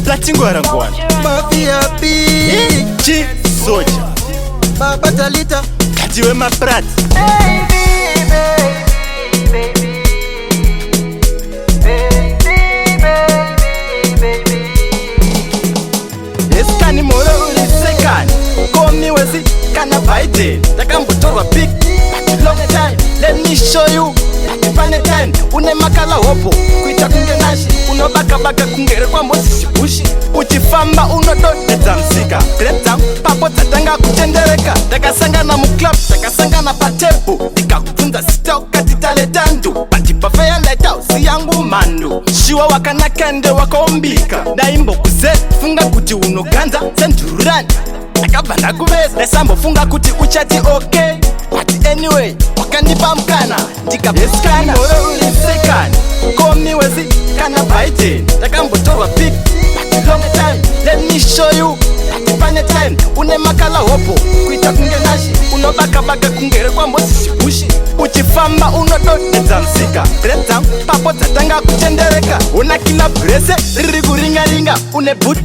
Platingwarangwana Mafia B G Soja Baba Talita Katiwe Maprat Eskani moro ulisekani Komi wezi kana Biden Takambutorwa big long time. Let me show you Pane time une makala hopo kuita kunge nashi unobaka baka kungere kwa mosi bushi uchifamba unododeta msika greta papo tatanga kutendereka takasangana mu club takasangana patepo ndikakufunza sitoka titale tandu patipafeya leta usi yangu mandu shiwa wakana kende wakaombika daimbo kuze funga kuti unoganza sendurani takabana kuveza nesambo funga kuti uchati okay but anyway wakanipa mkana ndikabeskana moro ulisekani komi wezi kana Biden takambutorwa big long time. Let me show you pane time une makala hopo kuita kunge nashi unobaka baka kungere kwa mosi bushi uchifamba unododeta msika greta papo tatanga kutendereka una kila brese riri kuringaringa une boot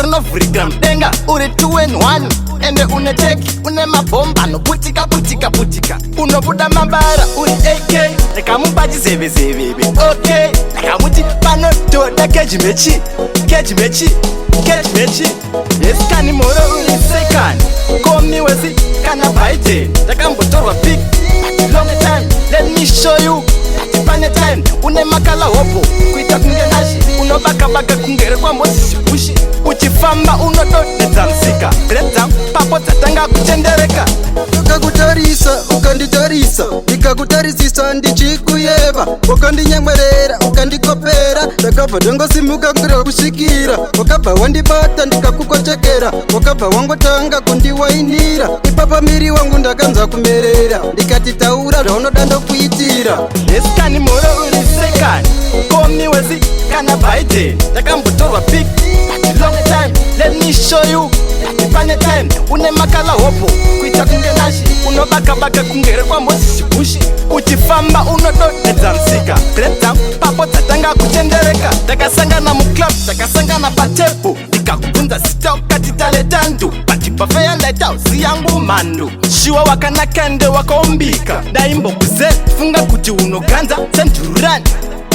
rinovhurika mdenga uri 2 in 1 ende une teki une mabomba noputika putika putika unobuda mabara uri AK nekamubachi zevezeveve okay nakamuti panotoda kejimechi eskani moro ulisekani komi wezi kana Biden takambutorwa big long time. Let me show you pane time une makala hopo kuita kunge nashi unobaka baka kungere kwa mosi bushi uchifamba unododeta msika greta papo tatanga kutendereka ukakutarisa ukanditarisa ndikakutarisisa ndichikuyeva wakandinyamwerera ukandikopera ndakabva ndangosimuka ngura kusvikira wakabva wandibata ndikakukochekera wakabva wangotanga kundiwainira ipapa miri wangu ndakanza kumerera ndikati taura zvaunoda ndokuitira eskani moro ulisekani komi wezi kana Biden takambutorwa big long time. Let me show you pane time une makala hopo kuita kunge nashi unobaka baka kungere kwa mosi bushi uchifamba unododeta msika greta papo tatanga kutendereka takasangana mu club takasangana patepo ndikakufunza sitoka titale tandu patipafeya leta usi yangu mandu shiwa wakana kende wakaombika daimbo kuze funga kuti unoganza sendurani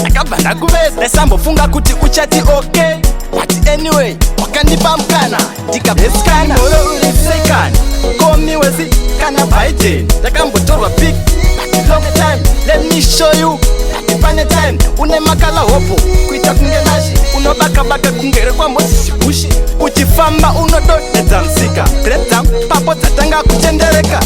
nakabanda kuveza nesambo funga kuti uchati okay but anyway wakanipa mkana ndikabeskana moro ulisekani komi wezi kana Biden takambutorwa big long time. Let me show you pane time une makala hopo kuita kunge nashi unobaka baka kungere kwa mosi bushi uchifamba unododeta msika greta papo tatanga kutendereka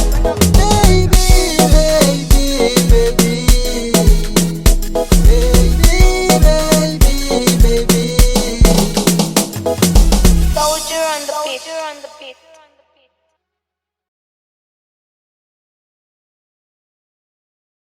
Soldier on the beat.